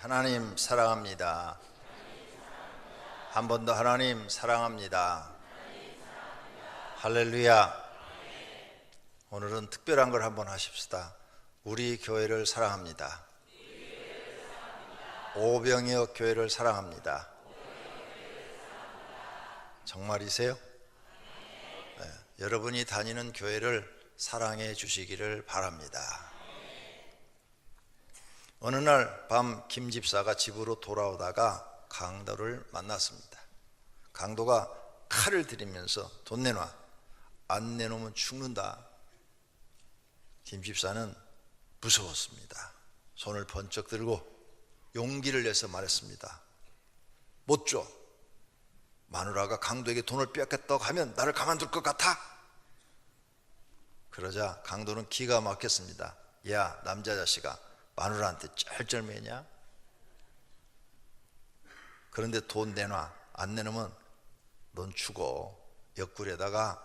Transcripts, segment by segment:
하나님 사랑합니다. 한 번 더 하나님 사랑합니다. 할렐루야. 오늘은 특별한 걸 한번 하십시다. 우리 교회를 사랑합니다. 오병이어 교회를 사랑합니다. 정말이세요? 네, 여러분이 다니는 교회를 사랑해 주시기를 바랍니다. 어느 날 밤 김 집사가 집으로 돌아오다가 강도를 만났습니다. 강도가 칼을 들이면서 돈 내놔, 안 내놓으면 죽는다. 김 집사는 무서웠습니다. 손을 번쩍 들고 용기를 내서 말했습니다. 못 줘. 마누라가 강도에게 돈을 빼앗겼다고 하면 나를 가만둘 것 같아? 그러자 강도는 기가 막혔습니다. 야, 남자 자식아, 마누라한테 쩔쩔매냐? 그런데 돈 내놔. 안 내놓으면 넌 죽어. 옆구리에다가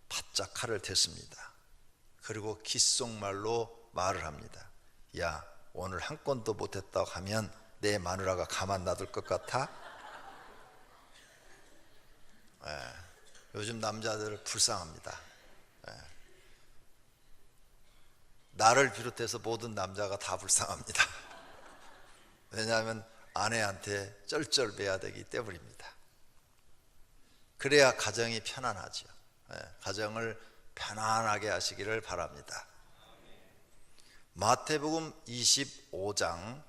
바짝 칼을 댔습니다. 그리고 귓속말로 말을 합니다. 야, 오늘 한 건도 못했다고 하면 내 마누라가 가만 놔둘 것 같아? 요즘 남자들 불쌍합니다. 나를 비롯해서 모든 남자가 다 불쌍합니다. 왜냐하면 아내한테 쩔쩔매야 되기 때문입니다. 그래야 가정이 편안하죠. 가정을 편안하게 하시기를 바랍니다. 마태복음 25장은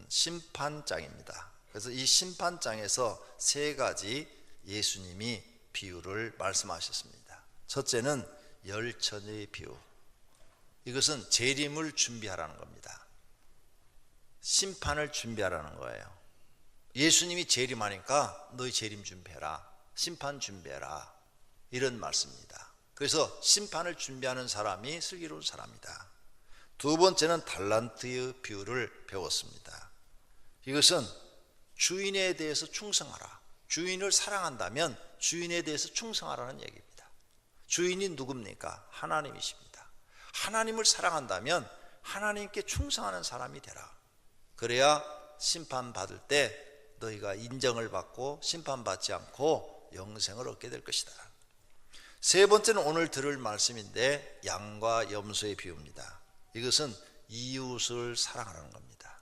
심판장입니다. 그래서 이 심판장에서 세 가지 예수님이 비유를 말씀하셨습니다. 첫째는 열처녀의 비유. 이것은 재림을 준비하라는 겁니다. 심판을 준비하라는 거예요. 예수님이 재림하니까 너희 재림 준비해라, 심판 준비해라, 이런 말씀입니다. 그래서 심판을 준비하는 사람이 슬기로운 사람이다. 두 번째는 달란트의 비유를 배웠습니다. 이것은 주인에 대해서 충성하라. 주인을 사랑한다면 주인에 대해서 충성하라는 얘기입니다. 주인이 누굽니까? 하나님이십니다. 하나님을 사랑한다면 하나님께 충성하는 사람이 되라. 그래야 심판받을 때 너희가 인정을 받고 심판받지 않고 영생을 얻게 될 것이다. 세 번째는 오늘 들을 말씀인데 양과 염소의 비유입니다. 이것은 이웃을 사랑하라는 겁니다.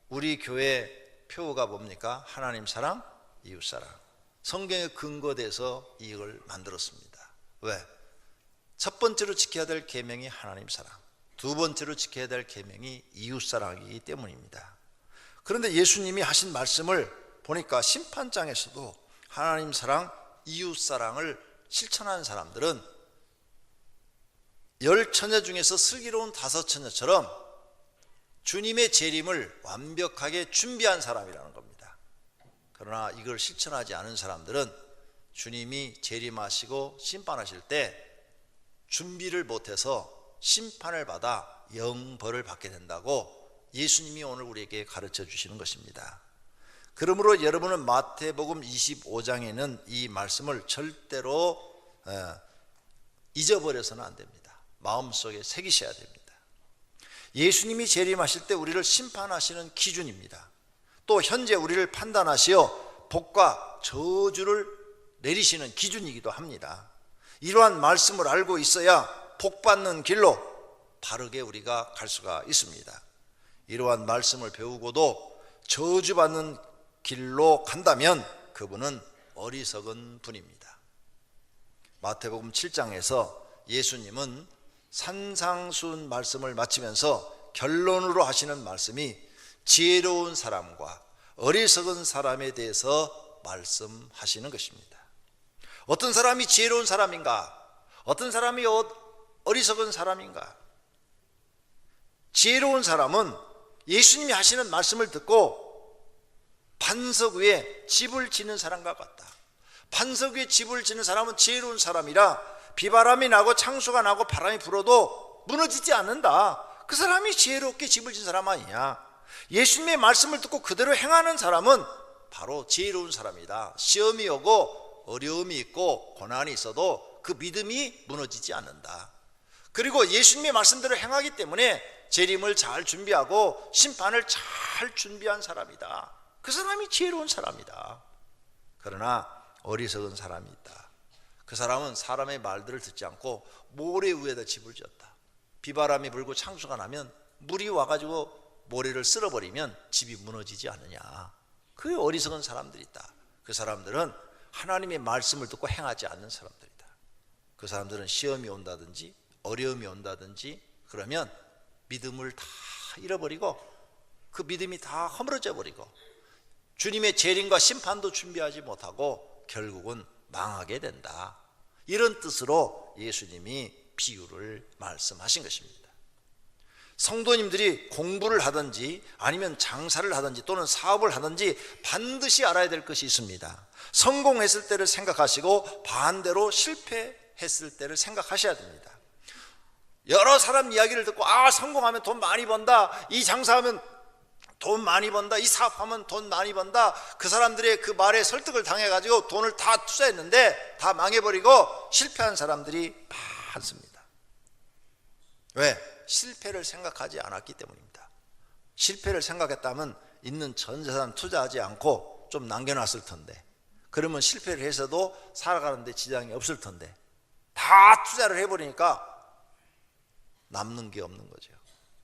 우리 교회 표어가 뭡니까? 하나님 사랑, 이웃 사랑. 성경에 근거돼서 이걸 만들었습니다. 왜? 첫 번째로 지켜야 될 계명이 하나님 사랑, 두 번째로 지켜야 될 계명이 이웃 사랑이기 때문입니다. 그런데 예수님이 하신 말씀을 보니까 심판장에서도 하나님 사랑, 이웃 사랑을 실천하는 사람들은 열 처녀 중에서 슬기로운 다섯 처녀처럼 주님의 재림을 완벽하게 준비한 사람이라는 겁니다. 그러나 이걸 실천하지 않은 사람들은 주님이 재림하시고 심판하실 때 준비를 못해서 심판을 받아 영벌을 받게 된다고 예수님이 오늘 우리에게 가르쳐 주시는 것입니다. 그러므로 여러분은 마태복음 25장에는 이 말씀을 절대로 잊어버려서는 안 됩니다. 마음속에 새기셔야 됩니다. 예수님이 재림하실 때 우리를 심판하시는 기준입니다. 또 현재 우리를 판단하시어 복과 저주를 내리시는 기준이기도 합니다. 이러한 말씀을 알고 있어야 복받는 길로 바르게 우리가 갈 수가 있습니다. 이러한 말씀을 배우고도 저주받는 길로 간다면 그분은 어리석은 분입니다. 마태복음 7장에서 예수님은 산상수훈 말씀을 마치면서 결론으로 하시는 말씀이 지혜로운 사람과 어리석은 사람에 대해서 말씀하시는 것입니다. 어떤 사람이 지혜로운 사람인가? 어떤 사람이 어리석은 사람인가? 지혜로운 사람은 예수님이 하시는 말씀을 듣고 반석 위에 집을 짓는 사람과 같다. 반석 위에 집을 짓는 사람은 지혜로운 사람이라 비바람이 나고 창수가 나고 바람이 불어도 무너지지 않는다. 그 사람이 지혜롭게 집을 짓는 사람 아니냐. 예수님의 말씀을 듣고 그대로 행하는 사람은 바로 지혜로운 사람이다. 시험이 오고 어려움이 있고 고난이 있어도 그 믿음이 무너지지 않는다. 그리고 예수님의 말씀대로 행하기 때문에 재림을 잘 준비하고 심판을 잘 준비한 사람이다. 그 사람이 지혜로운 사람이다. 그러나 어리석은 사람이 있다. 그 사람은 사람의 말들을 듣지 않고 모래 위에다 집을 지었다. 비바람이 불고 창수가 나면 물이 와가지고 모래를 쓸어버리면 집이 무너지지 않느냐. 그 어리석은 사람들이 있다. 그 사람들은 하나님의 말씀을 듣고 행하지 않는 사람들이다. 그 사람들은 시험이 온다든지 어려움이 온다든지 그러면 믿음을 다 잃어버리고 그 믿음이 다 허물어져 버리고 주님의 재림과 심판도 준비하지 못하고 결국은 망하게 된다. 이런 뜻으로 예수님이 비유를 말씀하신 것입니다. 성도님들이 공부를 하든지 아니면 장사를 하든지 또는 사업을 하든지 반드시 알아야 될 것이 있습니다. 성공했을 때를 생각하시고 반대로 실패했을 때를 생각하셔야 됩니다. 여러 사람 이야기를 듣고 성공하면 돈 많이 번다, 이 장사하면 돈 많이 번다, 이 사업하면 돈 많이 번다, 그 사람들의 그 말에 설득을 당해가지고 돈을 다 투자했는데 다 망해버리고 실패한 사람들이 많습니다. 왜? 실패를 생각하지 않았기 때문입니다. 실패를 생각했다면 있는 전 재산 투자하지 않고 좀 남겨놨을 텐데, 그러면 실패를 해서도 살아가는데 지장이 없을 텐데 다 투자를 해버리니까 남는 게 없는 거죠.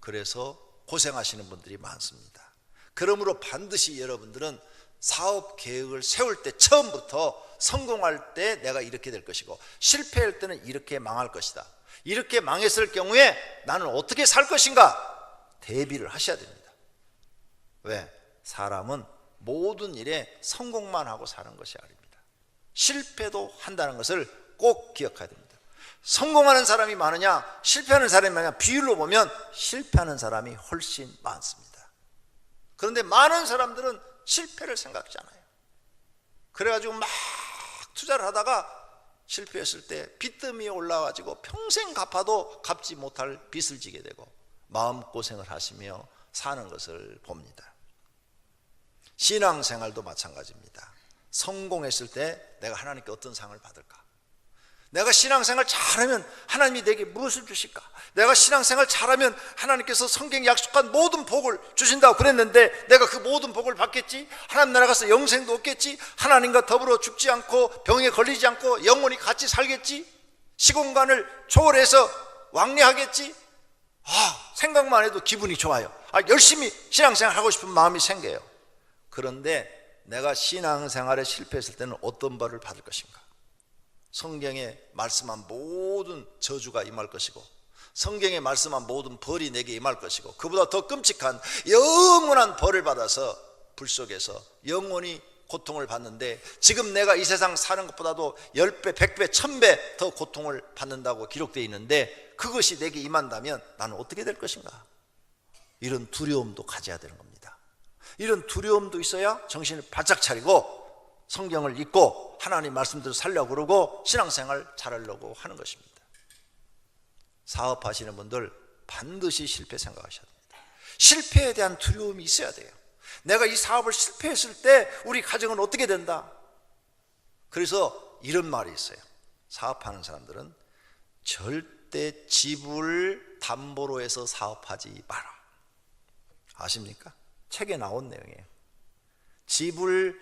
그래서 고생하시는 분들이 많습니다. 그러므로 반드시 여러분들은 사업 계획을 세울 때 처음부터 성공할 때 내가 이렇게 될 것이고 실패할 때는 이렇게 망할 것이다, 이렇게 망했을 경우에 나는 어떻게 살 것인가 대비를 하셔야 됩니다. 왜? 사람은 모든 일에 성공만 하고 사는 것이 아닙니다. 실패도 한다는 것을 꼭 기억해야 됩니다. 성공하는 사람이 많으냐 실패하는 사람이 많으냐 비율로 보면 실패하는 사람이 훨씬 많습니다. 그런데 많은 사람들은 실패를 생각지 않아요. 그래가지고 막 투자를 하다가 실패했을 때 빚더미에 올라가지고 평생 갚아도 갚지 못할 빚을 지게 되고 마음고생을 하시며 사는 것을 봅니다. 신앙생활도 마찬가지입니다. 성공했을 때 내가 하나님께 어떤 상을 받을까? 내가 신앙생활 잘하면 하나님이 내게 무엇을 주실까? 내가 신앙생활 잘하면 하나님께서 성경에 약속한 모든 복을 주신다고 그랬는데 내가 그 모든 복을 받겠지? 하나님 나라 가서 영생도 얻겠지? 하나님과 더불어 죽지 않고 병에 걸리지 않고 영원히 같이 살겠지? 시공간을 초월해서 왕래하겠지? 생각만 해도 기분이 좋아요. 열심히 신앙생활 하고 싶은 마음이 생겨요. 그런데 내가 신앙생활에 실패했을 때는 어떤 벌을 받을 것인가? 성경에 말씀한 모든 저주가 임할 것이고 성경에 말씀한 모든 벌이 내게 임할 것이고 그보다 더 끔찍한 영원한 벌을 받아서 불 속에서 영원히 고통을 받는데 지금 내가 이 세상 사는 것보다도 10배, 100배, 1000배 더 고통을 받는다고 기록되어 있는데 그것이 내게 임한다면 나는 어떻게 될 것인가? 이런 두려움도 가져야 되는 겁니다. 이런 두려움도 있어야 정신을 바짝 차리고 성경을 읽고 하나님 말씀대로 살려고 그러고 신앙생활 잘하려고 하는 것입니다. 사업하시는 분들 반드시 실패 생각하셔야 됩니다. 실패에 대한 두려움이 있어야 돼요. 내가 이 사업을 실패했을 때 우리 가정은 어떻게 된다? 그래서 이런 말이 있어요. 사업하는 사람들은 절대 집을 담보로 해서 사업하지 마라. 아십니까? 책에 나온 내용이에요. 집을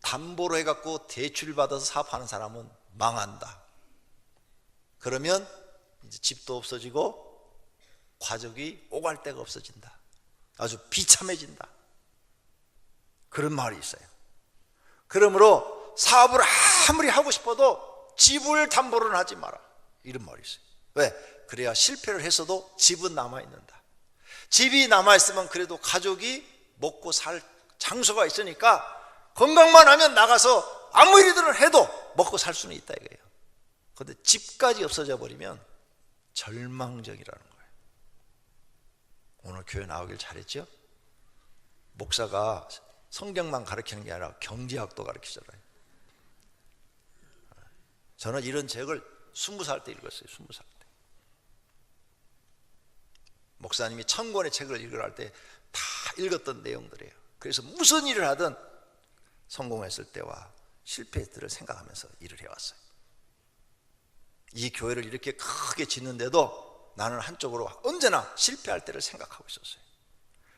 담보로 해갖고 대출 받아서 사업하는 사람은 망한다. 그러면 이제 집도 없어지고 가족이 오갈 데가 없어진다. 아주 비참해진다. 그런 말이 있어요. 그러므로 사업을 아무리 하고 싶어도 집을 담보로는 하지 마라. 이런 말이 있어요. 왜? 그래야 실패를 했어도 집은 남아있는다. 집이 남아있으면 그래도 가족이 먹고 살 장소가 있으니까 건강만 하면 나가서 아무 일이든 해도 먹고 살 수는 있다 이거예요. 그런데 집까지 없어져 버리면 절망적이라는 거예요. 오늘 교회 나오길 잘했죠? 목사가 성경만 가르치는 게 아니라 경제학도 가르치잖아요. 저는 이런 책을 20살 때 읽었어요. 20살 때. 목사님이 1000권의 책을 읽으라 할 때 다 읽었던 내용들이에요. 그래서 무슨 일을 하든 성공했을 때와 실패했을 때를 생각하면서 일을 해왔어요. 이 교회를 이렇게 크게 짓는데도 나는 한쪽으로 언제나 실패할 때를 생각하고 있었어요.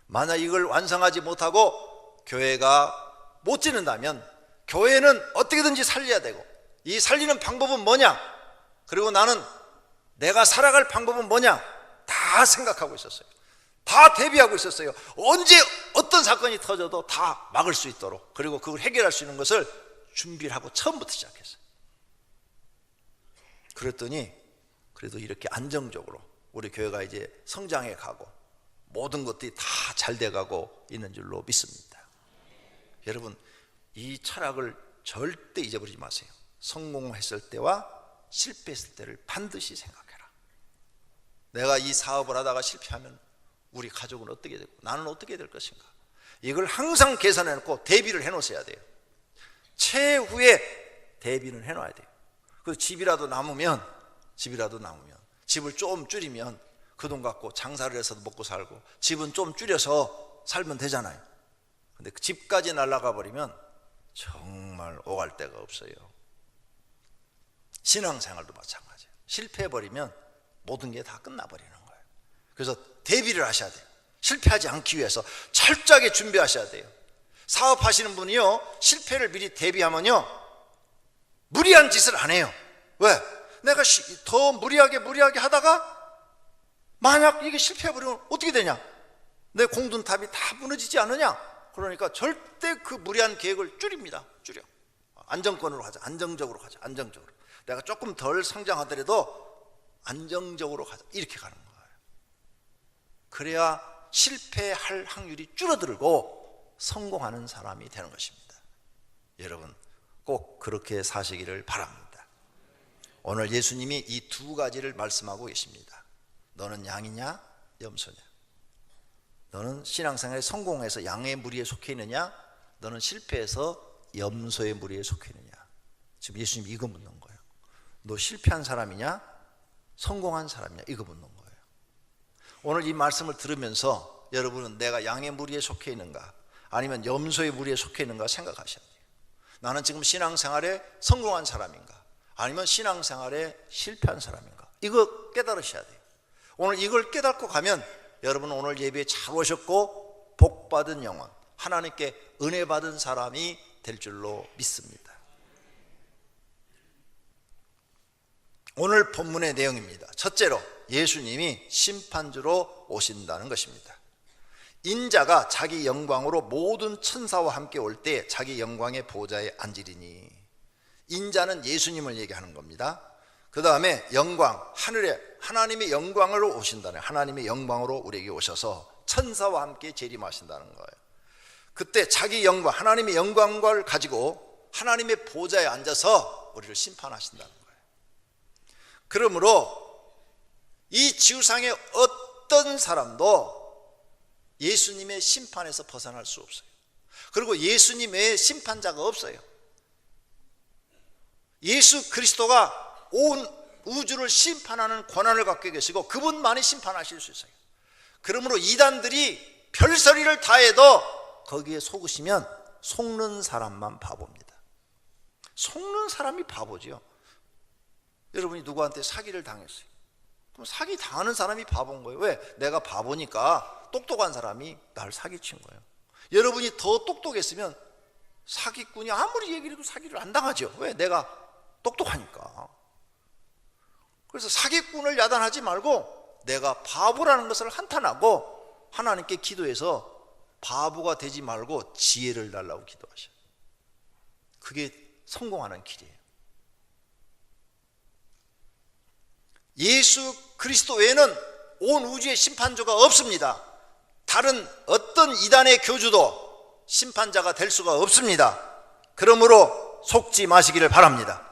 만약 이걸 완성하지 못하고 교회가 못 지는다면 교회는 어떻게든지 살려야 되고, 이 살리는 방법은 뭐냐, 그리고 나는 내가 살아갈 방법은 뭐냐, 다 생각하고 있었어요. 다 대비하고 있었어요. 언제 어떤 사건이 터져도 다 막을 수 있도록, 그리고 그걸 해결할 수 있는 것을 준비를 하고 처음부터 시작했어요. 그랬더니 그래도 이렇게 안정적으로 우리 교회가 이제 성장해 가고 모든 것들이 다 잘 돼가고 있는 줄로 믿습니다. 여러분, 이 철학을 절대 잊어버리지 마세요. 성공했을 때와 실패했을 때를 반드시 생각해라. 내가 이 사업을 하다가 실패하면 우리 가족은 어떻게 되고 나는 어떻게 될 것인가, 이걸 항상 계산해 놓고 대비를 해 놓으셔야 돼요. 최후의 대비는 해 놔야 돼요. 그래서 집이라도 남으면 집을 좀 줄이면 그 돈 갖고 장사를 해서도 먹고 살고, 집은 좀 줄여서 살면 되잖아요. 근데 그 집까지 날아가 버리면 정말 오갈 데가 없어요. 신앙생활도 마찬가지예요. 실패해버리면 모든 게 다 끝나버리는 거예요. 그래서 대비를 하셔야 돼요. 실패하지 않기 위해서 철저하게 준비하셔야 돼요. 사업하시는 분이요, 실패를 미리 대비하면요 무리한 짓을 안 해요. 왜? 내가 더 무리하게 하다가 만약 이게 실패해버리면 어떻게 되냐, 내 공든탑이 다 무너지지 않느냐. 그러니까 절대 그 무리한 계획을 줄여. 안정권으로 가자, 안정적으로 가자, 안정적으로. 내가 조금 덜 성장하더라도 안정적으로 가자, 이렇게 가는 거예요. 그래야 실패할 확률이 줄어들고 성공하는 사람이 되는 것입니다. 여러분, 꼭 그렇게 사시기를 바랍니다. 오늘 예수님이 이 두 가지를 말씀하고 계십니다. 너는 양이냐 염소냐, 너는 신앙생활에 성공해서 양의 무리에 속해 있느냐, 너는 실패해서 염소의 무리에 속해 있느냐. 지금 예수님이 이거 묻는 거예요. 너 실패한 사람이냐 성공한 사람이냐, 이거 묻는 거예요. 오늘 이 말씀을 들으면서 여러분은 내가 양의 무리에 속해 있는가 아니면 염소의 무리에 속해 있는가 생각하셔야 돼요. 나는 지금 신앙생활에 성공한 사람인가 아니면 신앙생활에 실패한 사람인가, 이거 깨달으셔야 돼요. 오늘 이걸 깨닫고 가면 여러분 오늘 예배에 잘 오셨고 복받은 영혼, 하나님께 은혜 받은 사람이 될 줄로 믿습니다. 오늘 본문의 내용입니다. 첫째로 예수님이 심판주로 오신다는 것입니다. 인자가 자기 영광으로 모든 천사와 함께 올 때 자기 영광의 보좌에 앉으리니, 인자는 예수님을 얘기하는 겁니다. 그 다음에 영광, 하늘에 하나님의 영광으로 오신다는, 하나님의 영광으로 우리에게 오셔서 천사와 함께 재림하신다는 거예요. 그때 자기 영광, 하나님의 영광을 가지고 하나님의 보좌에 앉아서 우리를 심판하신다는 거예요. 그러므로 이 지구상의 어떤 사람도 예수님의 심판에서 벗어날 수 없어요. 그리고 예수님 외에 심판자가 없어요. 예수 그리스도가 온 우주를 심판하는 권한을 갖고 계시고 그분만이 심판하실 수 있어요. 그러므로 이단들이 별소리를 다 해도 거기에 속으시면 속는 사람만 바보입니다. 속는 사람이 바보지요. 여러분이 누구한테 사기를 당했어요. 그럼 사기 당하는 사람이 바보인 거예요. 왜? 내가 바보니까 똑똑한 사람이 날 사기친 거예요. 여러분이 더 똑똑했으면 사기꾼이 아무리 얘기를 해도 사기를 안 당하죠. 왜? 내가 똑똑하니까. 그래서 사기꾼을 야단하지 말고 내가 바보라는 것을 한탄하고 하나님께 기도해서 바보가 되지 말고 지혜를 달라고 기도하셔요. 그게 성공하는 길이에요. 예수 그리스도 외에는 온 우주에 심판자가 없습니다. 다른 어떤 이단의 교주도 심판자가 될 수가 없습니다. 그러므로 속지 마시기를 바랍니다.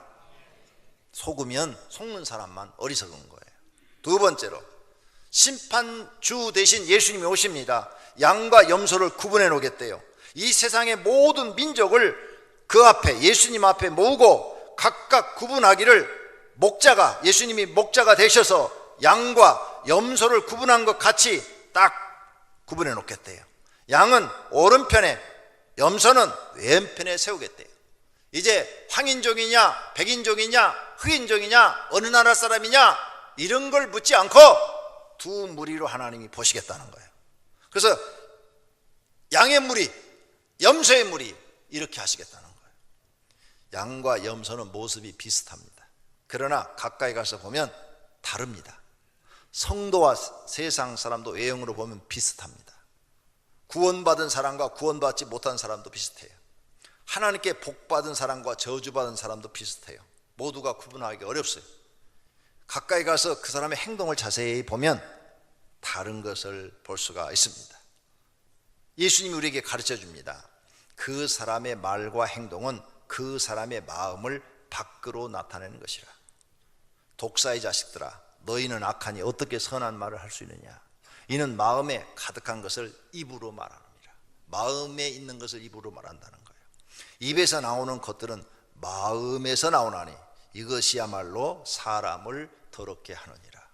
속으면 속는 사람만 어리석은 거예요. 두 번째로 심판주 대신 예수님이 오십니다. 양과 염소를 구분해 놓겠대요. 이 세상의 모든 민족을 그 앞에, 예수님 앞에 모으고 각각 구분하기를 목자가, 예수님이 목자가 되셔서 양과 염소를 구분한 것 같이 딱 구분해 놓겠대요. 양은 오른편에, 염소는 왼편에 세우겠대요. 이제 황인종이냐 백인종이냐 흑인종이냐 어느 나라 사람이냐 이런 걸 묻지 않고 두 무리로 하나님이 보시겠다는 거예요. 그래서 양의 무리, 염소의 무리 이렇게 하시겠다는 거예요. 양과 염소는 모습이 비슷합니다. 그러나 가까이 가서 보면 다릅니다. 성도와 세상 사람도 외형으로 보면 비슷합니다. 구원받은 사람과 구원받지 못한 사람도 비슷해요. 하나님께 복받은 사람과 저주받은 사람도 비슷해요. 모두가 구분하기 어렵어요. 가까이 가서 그 사람의 행동을 자세히 보면 다른 것을 볼 수가 있습니다. 예수님이 우리에게 가르쳐 줍니다. 그 사람의 말과 행동은 그 사람의 마음을 밖으로 나타내는 것이라. 독사의 자식들아, 너희는 악하니 어떻게 선한 말을 할 수 있느냐. 이는 마음에 가득한 것을 입으로 말합니다. 마음에 있는 것을 입으로 말한다는 거예요. 입에서 나오는 것들은 마음에서 나오나니 이것이야말로 사람을 더럽게 하느니라.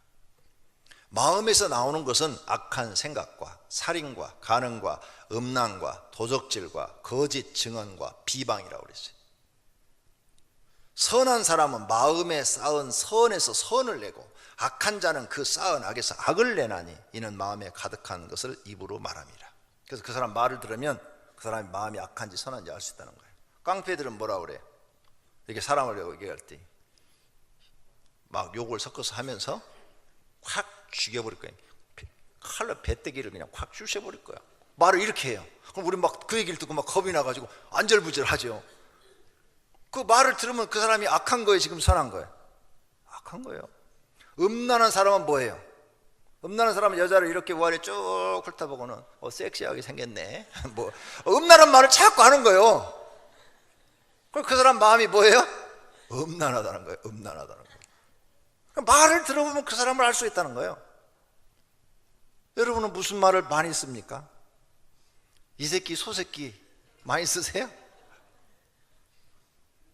마음에서 나오는 것은 악한 생각과 살인과 간음과 음란과 도적질과 거짓 증언과 비방이라고 그랬어요. 선한 사람은 마음에 쌓은 선에서 선을 내고 악한 자는 그 쌓은 악에서 악을 내나니 이는 마음에 가득한 것을 입으로 말함이라. 그래서 그 사람 말을 들으면 그 사람의 마음이 악한지 선한지 알 수 있다는 거예요. 깡패들은 뭐라 그래? 이렇게 사람을 얘기할 때 막 욕을 섞어서 하면서 확 죽여버릴 거예요. 칼로 배때기를 그냥 확 쑤셔버릴 거야. 말을 이렇게 해요. 그럼 우리 막 그 얘기를 듣고 막 겁이 나가지고 안절부절하죠. 그 말을 들으면 그 사람이 악한 거예요, 지금 선한 거예요? 악한 거예요. 음란한 사람은 뭐예요? 음란한 사람은 여자를 이렇게 우아래 쭉 훑어보고는 섹시하게 생겼네. 뭐 음란한 말을 자꾸 하는 거예요. 그럼 그 사람 마음이 뭐예요? 음란하다는 거예요. 음란하다는 거예요. 말을 들어보면 그 사람을 알 수 있다는 거예요. 여러분은 무슨 말을 많이 씁니까? 이 새끼 소 새끼 많이 쓰세요?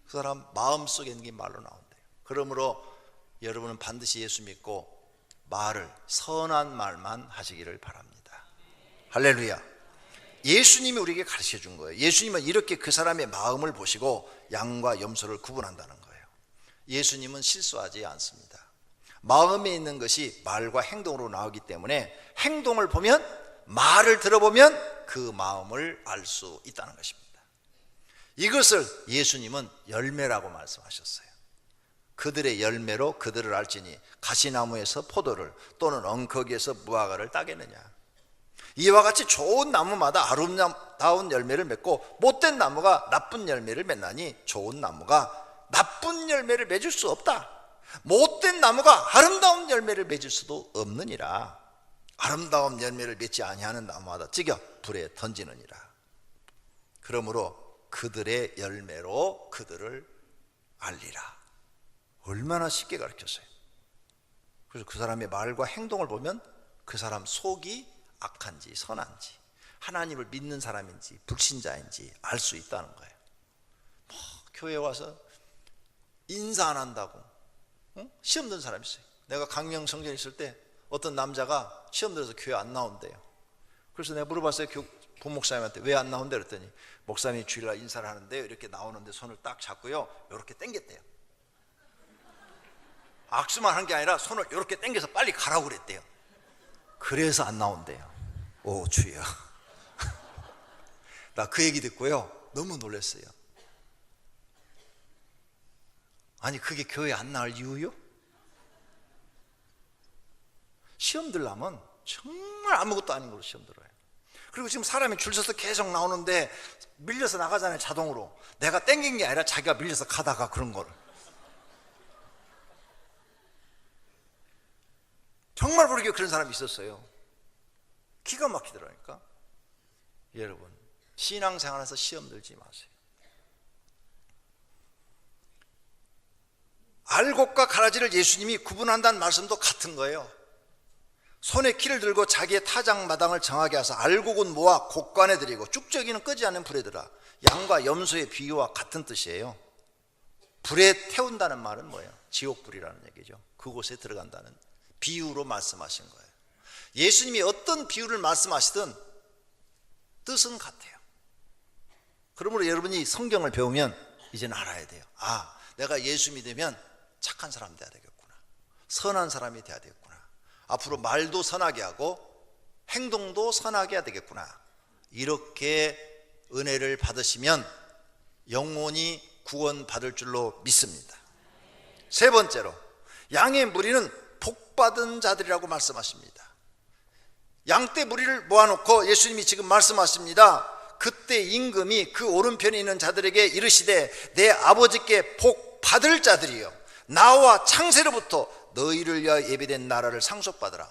그 사람 마음속에 있는 게 말로 나온대요. 그러므로 여러분은 반드시 예수 믿고 말을 선한 말만 하시기를 바랍니다. 할렐루야. 예수님이 우리에게 가르쳐 준 거예요. 예수님은 이렇게 그 사람의 마음을 보시고 양과 염소를 구분한다는 거예요. 예수님은 실수하지 않습니다. 마음에 있는 것이 말과 행동으로 나오기 때문에 행동을 보면, 말을 들어보면 그 마음을 알 수 있다는 것입니다. 이것을 예수님은 열매라고 말씀하셨어요. 그들의 열매로 그들을 알지니 가시나무에서 포도를 또는 엉터기에서 무화과를 따겠느냐. 이와 같이 좋은 나무마다 아름다운 열매를 맺고 못된 나무가 나쁜 열매를 맺나니 좋은 나무가 나쁜 열매를 맺을 수 없다. 못된 나무가 아름다운 열매를 맺을 수도 없느니라. 아름다운 열매를 맺지 아니하는 나무마다 찢겨 불에 던지느니라. 그러므로 그들의 열매로 그들을 알리라. 얼마나 쉽게 가르쳤어요. 그래서 그 사람의 말과 행동을 보면 그 사람 속이 악한지 선한지, 하나님을 믿는 사람인지 불신자인지 알 수 있다는 거예요. 뭐 교회 와서 인사 안 한다고 시험 든 사람이 있어요. 내가 강명 성전에 있을 때 어떤 남자가 시험 들어서 교회 안 나온대요. 그래서 내가 물어봤어요. 부목사님한테 왜 안 나온대 그랬더니 목사님이 주일날 인사를 하는데 이렇게 나오는데 손을 딱 잡고요 이렇게 당겼대요. 악수만 한 게 아니라 손을 이렇게 당겨서 빨리 가라고 그랬대요. 그래서 안 나온대요. 오 주여. 나 그 얘기 듣고요 너무 놀랐어요. 아니 그게 교회 안 나올 이유요? 시험 들려면 정말 아무것도 아닌 걸로 시험 들어요. 그리고 지금 사람이 줄 서서 계속 나오는데 밀려서 나가잖아요. 자동으로. 내가 땡긴 게 아니라 자기가 밀려서 가다가 그런 거를. 정말 모르게 그런 사람이 있었어요. 기가 막히더라니까. 여러분 신앙생활에서 시험 들지 마세요. 알곡과 가라지를 예수님이 구분한다는 말씀도 같은 거예요. 손에 키를 들고 자기의 타작마당을 정하게 하사 알곡은 모아 곡간에 들이고 쭉저기는 끄지 않는 불에 들어. 양과 염소의 비유와 같은 뜻이에요. 불에 태운다는 말은 뭐예요? 지옥불이라는 얘기죠. 그곳에 들어간다는 비유로 말씀하신 거예요. 예수님이 어떤 비유를 말씀하시든 뜻은 같아요. 그러므로 여러분이 성경을 배우면 이제는 알아야 돼요. 아, 내가 예수 믿으면 착한 사람 돼야 되겠구나. 선한 사람이 돼야 되겠구나. 앞으로 말도 선하게 하고 행동도 선하게 해야 되겠구나. 이렇게 은혜를 받으시면 영원히 구원받을 줄로 믿습니다. 세 번째로, 양의 무리는 복받은 자들이라고 말씀하십니다. 양떼 무리를 모아놓고 예수님이 지금 말씀하십니다. 그때 임금이 그 오른편에 있는 자들에게 이르시되 내 아버지께 복 받을 자들이여 나와 창세로부터 너희를 위하여 예비된 나라를 상속받으라.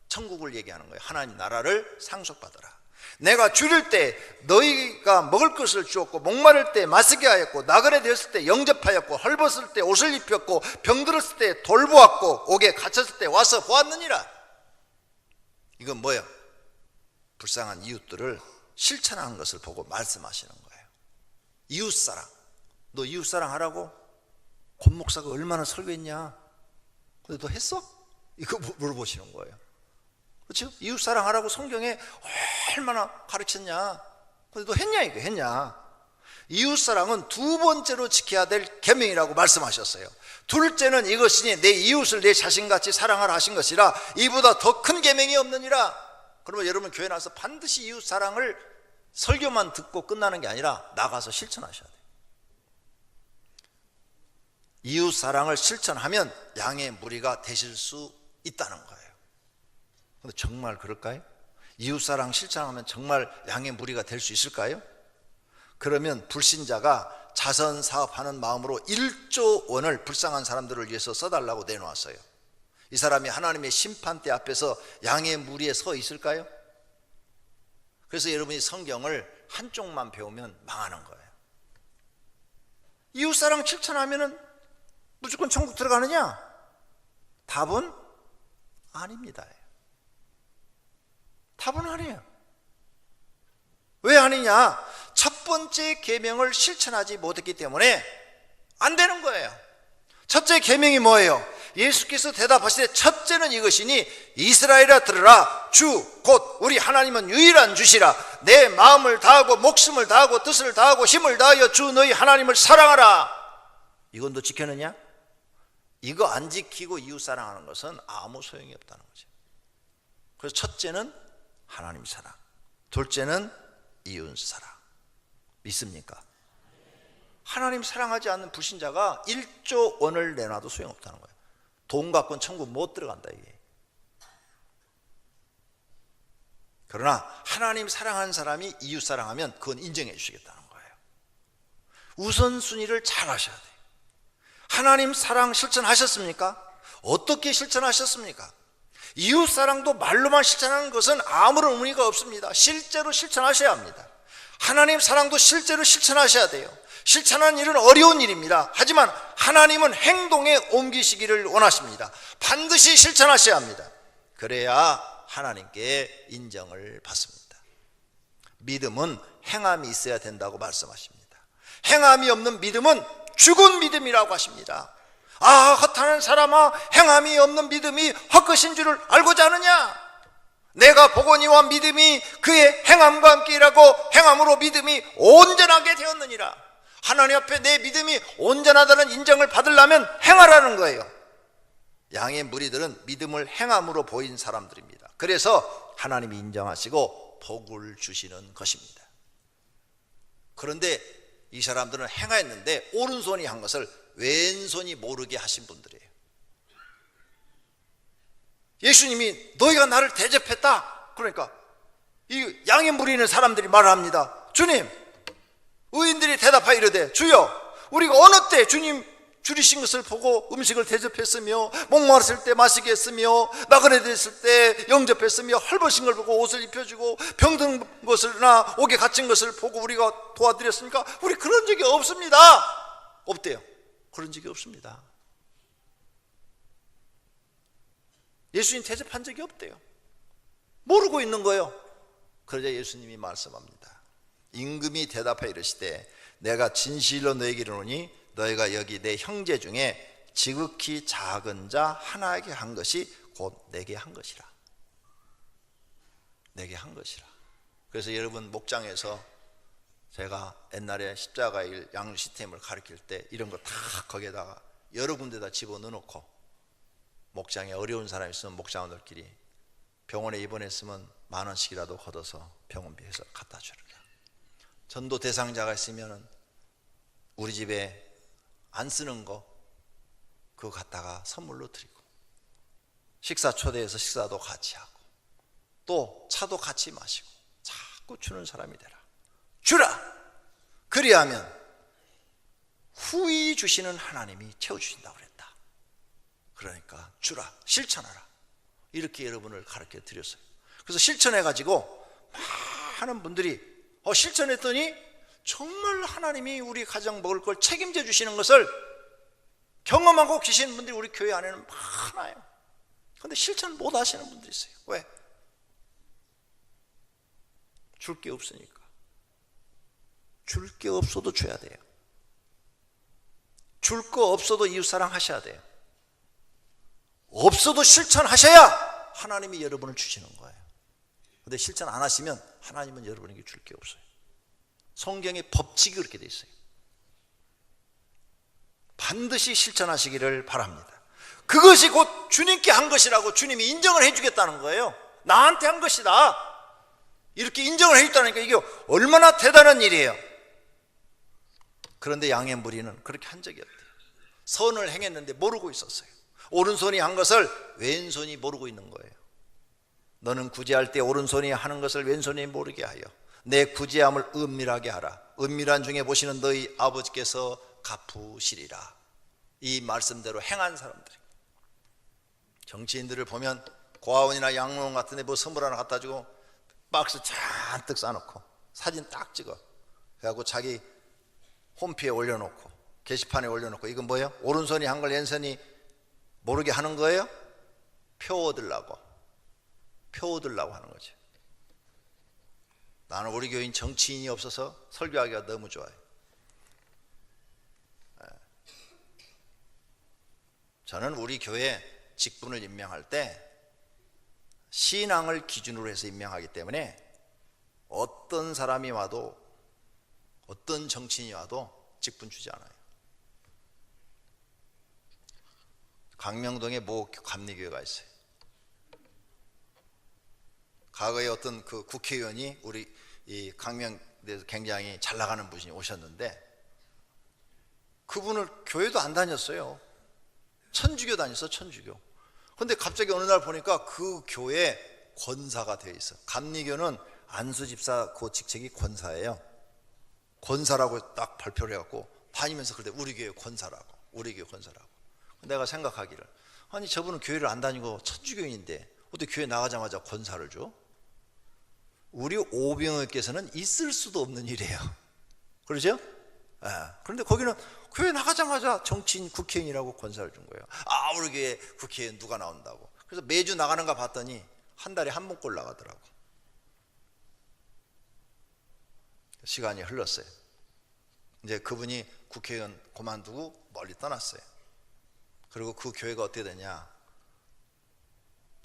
천국을 얘기하는 거예요. 하나님 나라를 상속받으라. 내가 줄일 때 너희가 먹을 것을 주었고 목마를 때 마시게 하였고 나그네 되었을 때 영접하였고 헐벗을 때 옷을 입혔고 병들었을 때 돌보았고 옥에 갇혔을 때 와서 보았느니라. 이건 뭐예요? 불쌍한 이웃들을 실천하는 것을 보고 말씀하시는 거예요. 이웃사랑. 너 이웃사랑 하라고? 권 목사가 얼마나 설교했냐? 근데 너 했어? 이거 물어보시는 거예요. 그렇죠? 이웃사랑 하라고 성경에 얼마나 가르쳤냐? 근데 너 했냐? 이거 했냐? 이웃사랑은 두 번째로 지켜야 될 계명이라고 말씀하셨어요. 둘째는 이것이니 내 이웃을 내 자신같이 사랑하라 하신 것이라 이보다 더 큰 계명이 없느니라. 그러면 여러분 교회 나와서 반드시 이웃사랑을 설교만 듣고 끝나는 게 아니라 나가서 실천하셔야 돼요. 이웃사랑을 실천하면 양의 무리가 되실 수 있다는 거예요. 근데 정말 그럴까요? 이웃사랑 실천하면 정말 양의 무리가 될 수 있을까요? 그러면 불신자가 자선사업하는 마음으로 1조 원을 불쌍한 사람들을 위해서 써달라고 내놓았어요. 이 사람이 하나님의 심판대 앞에서 양의 무리에 서 있을까요? 그래서 여러분이 성경을 한쪽만 배우면 망하는 거예요. 이웃사랑 실천하면 무조건 천국 들어가느냐? 답은 아닙니다. 답은 아니에요. 왜 아니냐? 첫 번째 계명을 실천하지 못했기 때문에 안 되는 거예요. 첫째 계명이 뭐예요? 예수께서 대답하시되 첫째는 이것이니 이스라엘아 들으라. 주 곧 우리 하나님은 유일한 주시라. 내 마음을 다하고 목숨을 다하고 뜻을 다하고 힘을 다하여 주 너희 하나님을 사랑하라. 이건 너 지켰느냐? 이거 안 지키고 이웃사랑하는 것은 아무 소용이 없다는 거죠. 그래서 첫째는 하나님 사랑, 둘째는 이웃사랑. 믿습니까? 하나님 사랑하지 않는 불신자가 1조 원을 내놔도 소용없다는 거예요. 돈 갖고는 천국 못 들어간다 이게. 그러나 하나님 사랑하는 사람이 이웃 사랑하면 그건 인정해 주시겠다는 거예요. 우선순위를 잘 하셔야 돼요. 하나님 사랑 실천하셨습니까? 어떻게 실천하셨습니까? 이웃 사랑도 말로만 실천하는 것은 아무런 의미가 없습니다. 실제로 실천하셔야 합니다. 하나님 사랑도 실제로 실천하셔야 돼요. 실천하는 일은 어려운 일입니다. 하지만 하나님은 행동에 옮기시기를 원하십니다. 반드시 실천하셔야 합니다. 그래야 하나님께 인정을 받습니다. 믿음은 행함이 있어야 된다고 말씀하십니다. 행함이 없는 믿음은 죽은 믿음이라고 하십니다. 아, 허탄한 사람아, 행함이 없는 믿음이 헛것인 줄을 알고자 하느냐? 내가 보거니와 믿음이 그의 행함과 함께 일하고 행함으로 믿음이 온전하게 되었느니라. 하나님 앞에 내 믿음이 온전하다는 인정을 받으려면 행하라는 거예요. 양의 무리들은 믿음을 행함으로 보인 사람들입니다. 그래서 하나님이 인정하시고 복을 주시는 것입니다. 그런데 이 사람들은 행하였는데 오른손이 한 것을 왼손이 모르게 하신 분들이에요. 예수님이 너희가 나를 대접했다. 그러니까 이 양의 무리는 사람들이 말을 합니다. 주님, 의인들이 대답하여 이르되 주여, 우리가 어느 때 주님 줄이신 것을 보고 음식을 대접했으며 목마르실 때 마시게 했으며 나그네 됐을 때 영접했으며 헐벗은 걸 보고 옷을 입혀주고 병든 것을나 옥에 갇힌 것을 보고 우리가 도와드렸습니까? 우리 그런 적이 없습니다. 없대요. 그런 적이 없습니다. 예수님 대접한 적이 없대요. 모르고 있는 거예요. 그러자 예수님이 말씀합니다. 임금이 대답하여 이르시되 내가 진실로 너에게 이르노니 너희가 여기 내 형제 중에 지극히 작은 자 하나에게 한 것이 곧 내게 한 것이라. 내게 한 것이라. 그래서 여러분 목장에서 제가 옛날에 십자가일 양육 시스템을 가르칠 때 이런 거 다 거기에다가 여러 군데다 집어넣어놓고 목장에 어려운 사람이 있으면 목장원들끼리 병원에 입원했으면 10,000원씩이라도 걷어서 병원비에서 갖다 주는 거야. 전도 대상자가 있으면 우리 집에 안 쓰는 거 그거 갖다가 선물로 드리고, 식사 초대해서 식사도 같이 하고, 또 차도 같이 마시고, 자꾸 주는 사람이 되라. 주라! 그리하면 후히 주시는 하나님이 채워주신다고 그랬다. 그러니까 주라, 실천하라, 이렇게 여러분을 가르쳐 드렸어요. 그래서 실천해가지고 많은 분들이 실천했더니 정말 하나님이 우리 가정 먹을 걸 책임져 주시는 것을 경험하고 계시는 분들이 우리 교회 안에는 많아요. 그런데 실천 못 하시는 분들이 있어요. 왜? 줄 게 없으니까. 줄 게 없어도 줘야 돼요. 줄 거 없어도 이웃사랑 하셔야 돼요. 없어도 실천하셔야 하나님이 여러분을 주시는 거예요. 그런데 실천 안 하시면 하나님은 여러분에게 줄 게 없어요. 성경의 법칙이 그렇게 돼 있어요. 반드시 실천하시기를 바랍니다. 그것이 곧 주님께 한 것이라고 주님이 인정을 해주겠다는 거예요. 나한테 한 것이다, 이렇게 인정을 해줬다니까 이게 얼마나 대단한 일이에요. 그런데 양의 무리는 그렇게 한 적이 없대요. 선을 행했는데 모르고 있었어요. 오른손이 한 것을 왼손이 모르고 있는 거예요. 너는 구제할 때 오른손이 하는 것을 왼손이 모르게 하여 내 구제함을 은밀하게 하라. 은밀한 중에 보시는 너희 아버지께서 갚으시리라. 이 말씀대로 행한 사람들. 정치인들을 보면 고아원이나 양로원 같은 데 뭐 선물 하나 갖다 주고 박스 잔뜩 싸놓고 사진 딱 찍어 그래갖고 자기 홈피에 올려놓고 게시판에 올려놓고, 이건 뭐예요? 오른손이 한 걸 왼손이 모르게 하는 거예요? 표 얻으려고 하는 거죠. 나는 우리 교인 정치인이 없어서 설교하기가 너무 좋아요. 저는 우리 교회 직분을 임명할 때 신앙을 기준으로 해서 임명하기 때문에 어떤 사람이 와도 어떤 정치인이 와도 직분 주지 않아요. 강명동에 모 감리교회가 있어요. 과거에 어떤 그 국회의원이 우리 이 강명대에서 굉장히 잘 나가는 분이 오셨는데 그분을 교회도 안 다녔어요. 천주교 다녔어, 천주교. 근데 갑자기 어느 날 보니까 그 교회 권사가 되어 있어. 감리교는 안수 집사 그 직책이 권사예요. 권사라고 딱 발표를 해갖고 다니면서 그래, 우리 교회 권사라고, 우리 교회 권사라고. 내가 생각하기를, 아니 저분은 교회를 안 다니고 천주교인인데 어떻게 교회 나가자마자 권사를 줘? 우리 오병호께서는 있을 수도 없는 일이에요. 그러죠? 그런데 거기는 교회 나가자마자 정치인 국회의원이라고 권사를 준 거예요. 아, 우리 교회 국회의원 누가 나온다고. 그래서 매주 나가는가 봤더니 한 달에 한 번꼴 나가더라고. 시간이 흘렀어요. 이제 그분이 국회의원 그만두고 멀리 떠났어요. 그리고 그 교회가 어떻게 되냐,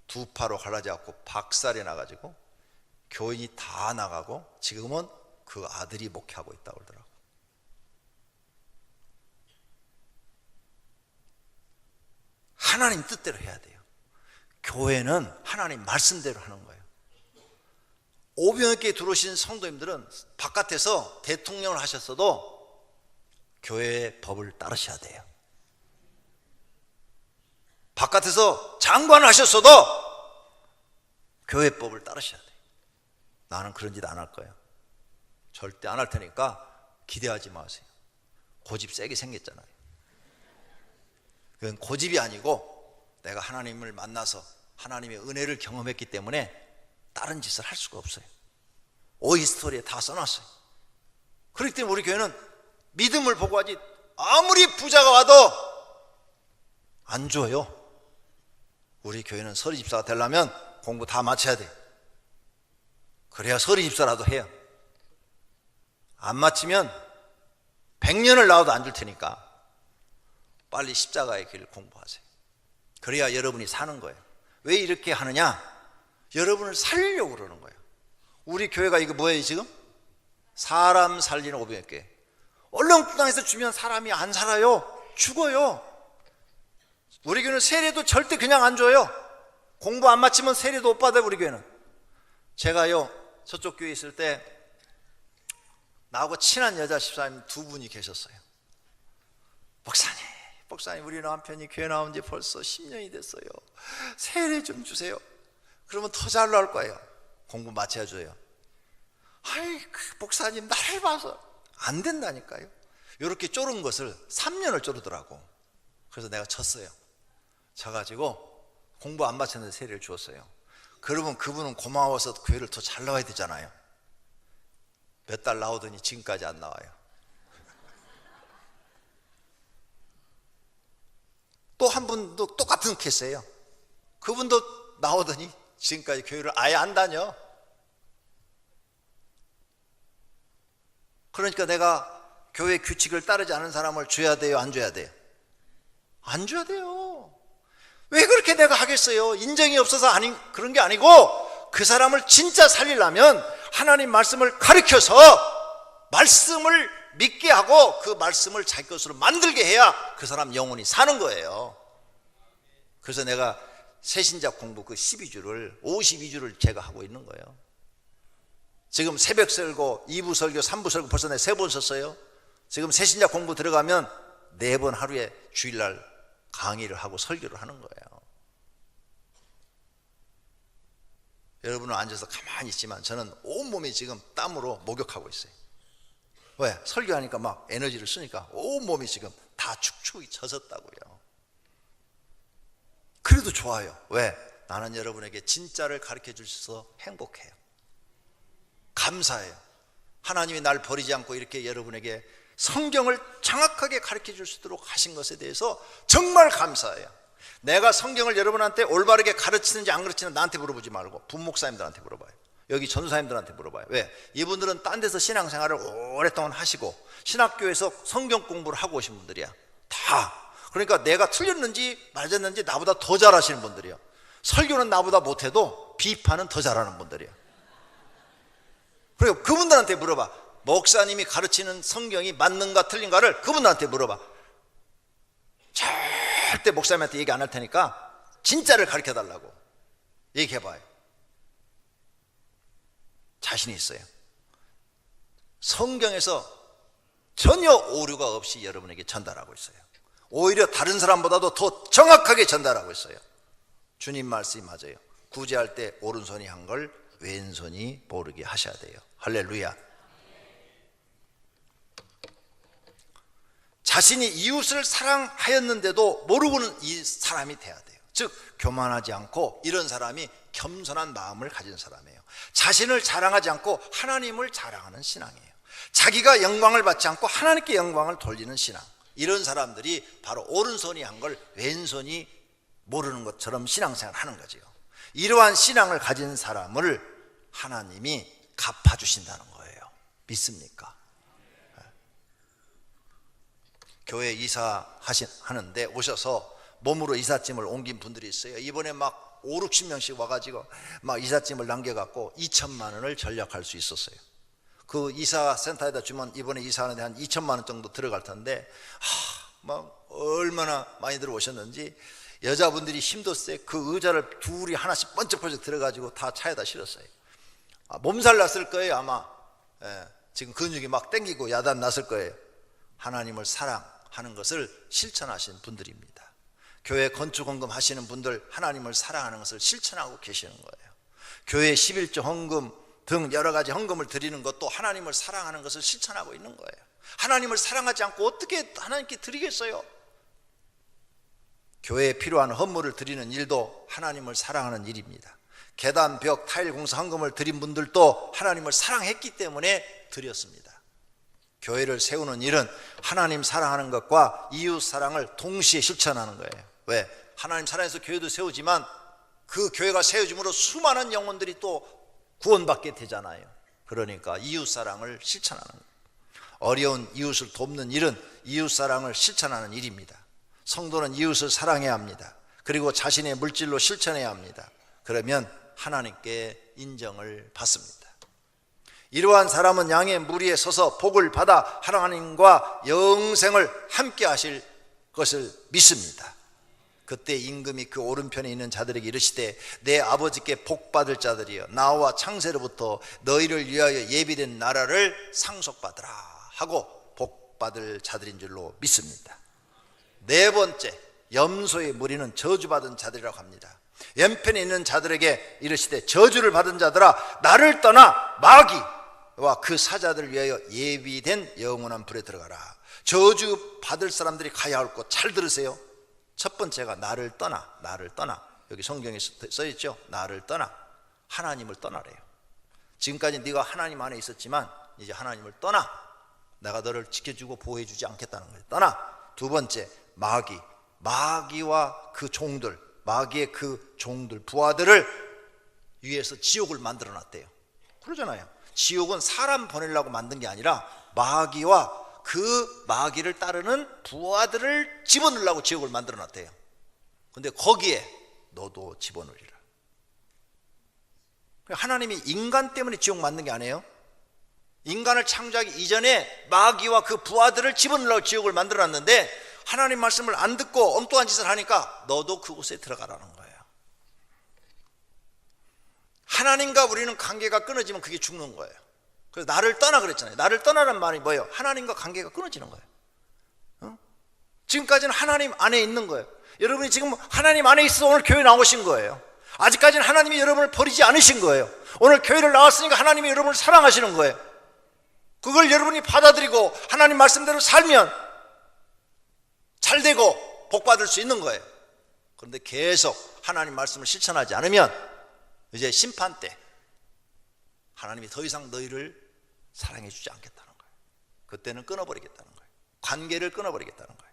두 파로 갈라져갖고 박살이 나가지고 교인이 다 나가고 지금은 그 아들이 목회하고 있다고 그러더라고. 하나님 뜻대로 해야 돼요. 교회는 하나님 말씀대로 하는 거예요. 오병이교회 들어오신 성도님들은 바깥에서 대통령을 하셨어도 교회의 법을 따르셔야 돼요. 바깥에서 장관을 하셨어도 교회 법을 따르셔야 돼요. 나는 그런 짓 안 할 거예요. 절대 안 할 테니까 기대하지 마세요. 고집 세게 생겼잖아요. 그건 고집이 아니고 내가 하나님을 만나서 하나님의 은혜를 경험했기 때문에 다른 짓을 할 수가 없어요. 오이스토리에 다 써놨어요. 그렇기 때문에 우리 교회는 믿음을 보고 하지, 아무리 부자가 와도 안 줘요. 우리 교회는 서리집사가 되려면 공부 다 마쳐야 돼. 그래야 서리집사라도 해요. 안 마치면 100년을 나와도 안 줄 테니까 빨리 십자가의 길을 공부하세요. 그래야 여러분이 사는 거예요. 왜 이렇게 하느냐? 여러분을 살리려고 그러는 거예요. 우리 교회가 이거 뭐예요 지금? 사람 살리는 오병이교회. 얼렁뚱땅해서 주면 사람이 안 살아요. 죽어요. 우리 교회는 세례도 절대 그냥 안 줘요. 공부 안 마치면 세례도 못 받아요. 우리 교회는. 제가요 저쪽 교회에 있을 때 나하고 친한 여자 집사님 두 분이 계셨어요. 목사님 우리 남편이 교회 나온 지 벌써 10년이 됐어요. 세례 좀 주세요. 그러면 더 잘 나올 거예요. 공부 마쳐야 줘요. 아이 목사님 나를 봐서 안 된다니까요. 이렇게 쪼른 것을 3년을 쪼르더라고. 그래서 내가 졌어요. 져가지고 공부 안 마쳤는데 세례를 주었어요. 그러면 그분은 고마워서 교회를 더 잘 나와야 되잖아요. 몇 달 나오더니 지금까지 안 나와요. 또 한 분도 똑같은 케이스예요. 그분도 나오더니 지금까지 교회를 아예 안 다녀. 그러니까 내가 교회 규칙을 따르지 않은 사람을 줘야 돼요, 안 줘야 돼요? 안 줘야 돼요. 왜 그렇게 내가 하겠어요? 인정이 없어서 그런 게 아니고, 그 사람을 진짜 살리려면 하나님 말씀을 가르쳐서 말씀을 믿게 하고 그 말씀을 자기 것으로 만들게 해야 그 사람 영혼이 사는 거예요. 그래서 내가 새신자 공부 그 52주를 제가 하고 있는 거예요. 지금 새벽 설교, 2부 설교, 3부 설교 벌써 내가 3번 썼어요. 지금 새신자 공부 들어가면 4번 하루에 주일날 강의를 하고 설교를 하는 거예요. 여러분은 앉아서 가만히 있지만 저는 온몸이 지금 땀으로 목욕하고 있어요. 왜? 설교하니까 막 에너지를 쓰니까 온몸이 지금 다 축축이 젖었다고요. 그래도 좋아요. 왜? 나는 여러분에게 진짜를 가르쳐 주셔서 행복해요. 감사해요. 하나님이 날 버리지 않고 이렇게 여러분에게 성경을 정확하게 가르쳐 줄 수 있도록 하신 것에 대해서 정말 감사해요. 내가 성경을 여러분한테 올바르게 가르치는지 안 가르치는지 나한테 물어보지 말고 부목사님들한테 물어봐요. 여기 전도사님들한테 물어봐요. 왜? 이분들은 딴 데서 신앙생활을 오랫동안 하시고 신학교에서 성경 공부를 하고 오신 분들이야. 다. 그러니까 내가 틀렸는지 맞았는지 나보다 더 잘하시는 분들이야. 설교는 나보다 못해도 비판은 더 잘하는 분들이야. 그리고 그분들한테 물어봐. 목사님이 가르치는 성경이 맞는가 틀린가를 그분들한테 물어봐. 절대 목사님한테 얘기 안 할 테니까 진짜를 가르쳐 달라고 얘기해봐요. 자신이 있어요. 성경에서 전혀 오류가 없이 여러분에게 전달하고 있어요. 오히려 다른 사람보다도 더 정확하게 전달하고 있어요. 주님 말씀이 맞아요. 구제할 때 오른손이 한 걸 왼손이 모르게 하셔야 돼요. 할렐루야. 자신이 이웃을 사랑하였는데도 모르고는 이 사람이 돼야 돼요. 즉 교만하지 않고 이런 사람이 겸손한 마음을 가진 사람이에요. 자신을 자랑하지 않고 하나님을 자랑하는 신앙이에요. 자기가 영광을 받지 않고 하나님께 영광을 돌리는 신앙. 이런 사람들이 바로 오른손이 한 걸 왼손이 모르는 것처럼 신앙생활을 하는 거죠. 이러한 신앙을 가진 사람을 하나님이 갚아주신다는 거예요. 믿습니까? 교회 이사하는데 오셔서 몸으로 이삿짐을 옮긴 분들이 있어요. 이번에 막 5, 60명씩 와가지고 막 이삿짐을 남겨갖고 2천만 원을 절약할 수 있었어요. 그 이사센터에다 주면 이번에 이사하는데 한 2천만 원 정도 들어갈 텐데 막 얼마나 많이 들어오셨는지 여자분들이 힘도 세 그 의자를 둘이 하나씩 번쩍번쩍 들어가지고 다 차에다 실었어요. 몸살 났을 거예요 아마. 지금 근육이 막 땡기고 야단 났을 거예요. 하나님을 사랑하는 것을 실천하신 분들입니다. 교회 건축헌금 하시는 분들 하나님을 사랑하는 것을 실천하고 계시는 거예요. 교회 11조 헌금 등 여러 가지 헌금을 드리는 것도 하나님을 사랑하는 것을 실천하고 있는 거예요. 하나님을 사랑하지 않고 어떻게 하나님께 드리겠어요? 교회에 필요한 헌물을 드리는 일도 하나님을 사랑하는 일입니다. 계단, 벽, 타일 공사 헌금을 드린 분들도 하나님을 사랑했기 때문에 드렸습니다. 교회를 세우는 일은 하나님 사랑하는 것과 이웃 사랑을 동시에 실천하는 거예요. 왜? 하나님 사랑해서 교회도 세우지만 그 교회가 세워짐으로 수많은 영혼들이 또 구원받게 되잖아요. 그러니까 이웃 사랑을 실천하는 거예요. 어려운 이웃을 돕는 일은 이웃 사랑을 실천하는 일입니다. 성도는 이웃을 사랑해야 합니다. 그리고 자신의 물질로 실천해야 합니다. 그러면 하나님께 인정을 받습니다. 이러한 사람은 양의 무리에 서서 복을 받아 하나님과 영생을 함께 하실 것을 믿습니다. 그때 임금이 그 오른편에 있는 자들에게 이르시되 내 아버지께 복받을 자들이여 나와 창세로부터 너희를 위하여 예비된 나라를 상속받으라 하고 복받을 자들인 줄로 믿습니다. 네 번째, 염소의 무리는 저주받은 자들이라고 합니다. 왼편에 있는 자들에게 이르시되 저주를 받은 자들아 나를 떠나 마귀와 그 사자들을 위하여 예비된 영원한 불에 들어가라. 저주 받을 사람들이 가야 할 곳 잘 들으세요. 첫 번째가 나를 떠나. 여기 성경에 써있죠. 나를 떠나. 하나님을 떠나래요. 지금까지 네가 하나님 안에 있었지만 이제 하나님을 떠나. 내가 너를 지켜주고 보호해주지 않겠다는 거예요. 떠나. 두 번째, 마귀와 그 종들, 마귀의 그 종들, 부하들을 위해서 지옥을 만들어 놨대요. 그러잖아요. 지옥은 사람 보내려고 만든 게 아니라 마귀와 그 마귀를 따르는 부하들을 집어넣으려고 지옥을 만들어 놨대요. 근데 거기에 너도 집어넣으리라. 하나님이 인간 때문에 지옥 만든 게 아니에요. 인간을 창조하기 이전에 마귀와 그 부하들을 집어넣으려고 지옥을 만들어 놨는데 하나님 말씀을 안 듣고 엉뚱한 짓을 하니까 너도 그곳에 들어가라는 거예요. 하나님과 우리는 관계가 끊어지면 그게 죽는 거예요. 그래서 나를 떠나 그랬잖아요. 나를 떠나란 말이 뭐예요? 하나님과 관계가 끊어지는 거예요. 지금까지는 하나님 안에 있는 거예요. 여러분이 지금 하나님 안에 있어서 오늘 교회 나오신 거예요. 아직까지는 하나님이 여러분을 버리지 않으신 거예요. 오늘 교회를 나왔으니까 하나님이 여러분을 사랑하시는 거예요. 그걸 여러분이 받아들이고 하나님 말씀대로 살면 잘 되고 복 받을 수 있는 거예요. 그런데 계속 하나님 말씀을 실천하지 않으면 이제 심판 때 하나님이 더 이상 너희를 사랑해 주지 않겠다는 거예요. 그때는 끊어버리겠다는 거예요. 관계를 끊어버리겠다는 거예요.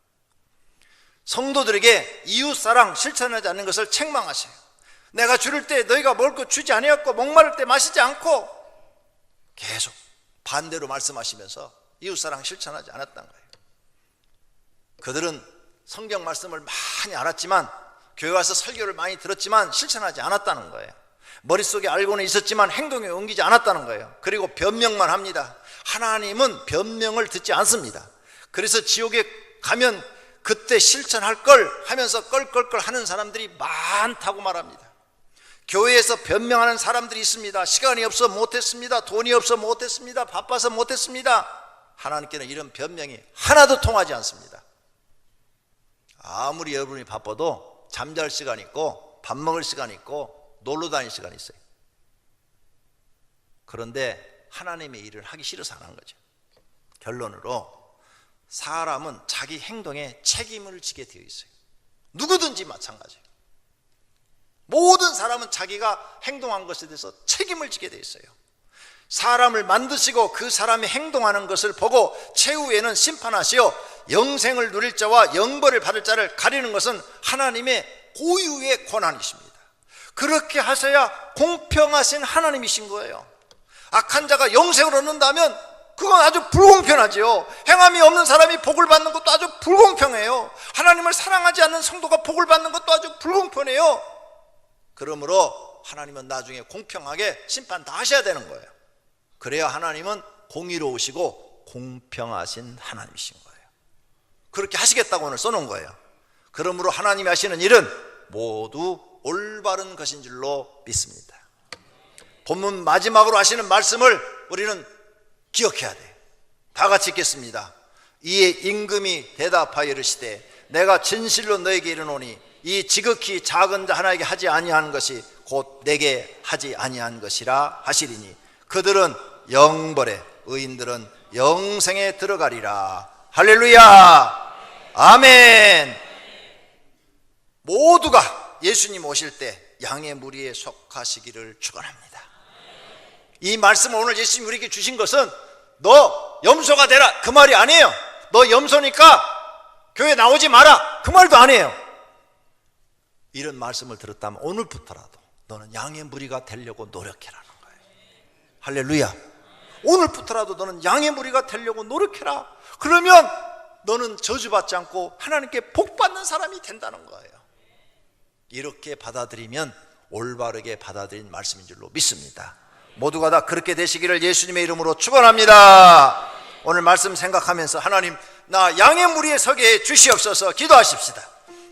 성도들에게 이웃사랑 실천하지 않는 것을 책망하세요. 내가 줄일 때 너희가 먹을 것 주지 아니었고 목마를 때 마시지 않고 계속 반대로 말씀하시면서 이웃사랑 실천하지 않았다는 거예요. 그들은 성경 말씀을 많이 알았지만 교회 와서 설교를 많이 들었지만 실천하지 않았다는 거예요. 머릿속에 알고는 있었지만 행동에 옮기지 않았다는 거예요. 그리고 변명만 합니다. 하나님은 변명을 듣지 않습니다. 그래서 지옥에 가면 그때 실천할 걸 하면서 껄껄껄 하는 사람들이 많다고 말합니다. 교회에서 변명하는 사람들이 있습니다. 시간이 없어 못했습니다. 돈이 없어 못했습니다. 바빠서 못했습니다. 하나님께는 이런 변명이 하나도 통하지 않습니다. 아무리 여러분이 바빠도 잠잘 시간 있고 밥 먹을 시간 있고 놀러 다닐 시간이 있어요. 그런데 하나님의 일을 하기 싫어서 안 하는 거죠. 결론으로 사람은 자기 행동에 책임을 지게 되어 있어요. 누구든지 마찬가지예요. 모든 사람은 자기가 행동한 것에 대해서 책임을 지게 되어 있어요. 사람을 만드시고 그 사람이 행동하는 것을 보고 최후에는 심판하시어 영생을 누릴 자와 영벌을 받을 자를 가리는 것은 하나님의 고유의 권한이십니다. 그렇게 하셔야 공평하신 하나님이신 거예요. 악한 자가 영생을 얻는다면 그건 아주 불공평하지요. 행함이 없는 사람이 복을 받는 것도 아주 불공평해요. 하나님을 사랑하지 않는 성도가 복을 받는 것도 아주 불공평해요. 그러므로 하나님은 나중에 공평하게 심판 다 하셔야 되는 거예요. 그래야 하나님은 공의로우시고 공평하신 하나님이신 거예요. 그렇게 하시겠다고 오늘 써놓은 거예요. 그러므로 하나님이 하시는 일은 모두 올바른 것인 줄로 믿습니다. 본문 마지막으로 하시는 말씀을 우리는 기억해야 돼요. 다 같이 읽겠습니다. 이에 임금이 대답하여 이르시되 내가 진실로 너에게 이르노니 이 지극히 작은 자 하나에게 하지 아니한 것이 곧 내게 하지 아니한 것이라 하시리니 그들은 영벌에 의인들은 영생에 들어가리라. 할렐루야. 아멘. 모두가 예수님 오실 때 양의 무리에 속하시기를 축원합니다. 이 말씀을 오늘 예수님이 우리에게 주신 것은 너 염소가 되라 그 말이 아니에요. 너 염소니까 교회 나오지 마라 그 말도 아니에요. 이런 말씀을 들었다면 오늘부터라도 너는 양의 무리가 되려고 노력해라는 거예요. 할렐루야. 오늘부터라도 너는 양의 무리가 되려고 노력해라. 그러면 너는 저주받지 않고 하나님께 복받는 사람이 된다는 거예요. 이렇게 받아들이면 올바르게 받아들인 말씀인 줄로 믿습니다. 모두가 다 그렇게 되시기를 예수님의 이름으로 축원합니다. 오늘 말씀 생각하면서 하나님 나 양의 무리에 서게 해 주시옵소서 기도하십시다.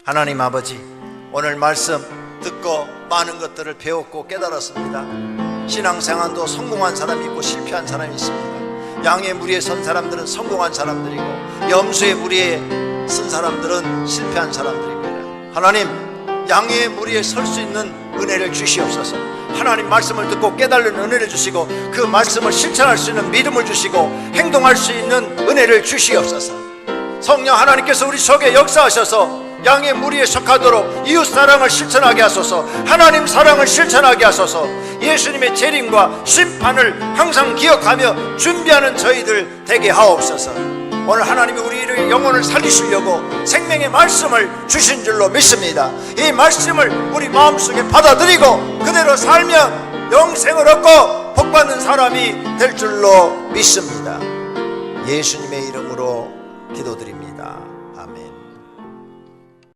하나님 아버지 오늘 말씀 듣고 많은 것들을 배웠고 깨달았습니다. 신앙생활도 성공한 사람이 있고 실패한 사람이 있습니다. 양의 무리에 선 사람들은 성공한 사람들이고 염소의 무리에 선 사람들은 실패한 사람들입니다. 하나님, 양의 무리에 설 수 있는 은혜를 주시옵소서. 하나님 말씀을 듣고 깨달는 은혜를 주시고 그 말씀을 실천할 수 있는 믿음을 주시고 행동할 수 있는 은혜를 주시옵소서. 성령 하나님께서 우리 속에 역사하셔서 양의 무리에 속하도록 이웃사랑을 실천하게 하소서. 하나님 사랑을 실천하게 하소서. 예수님의 재림과 심판을 항상 기억하며 준비하는 저희들 되게 하옵소서. 오늘 하나님이 우리의 영혼을 살리시려고 생명의 말씀을 주신 줄로 믿습니다. 이 말씀을 우리 마음속에 받아들이고 그대로 살면 영생을 얻고 복받는 사람이 될 줄로 믿습니다. 예수님의 이름으로 기도드립니다.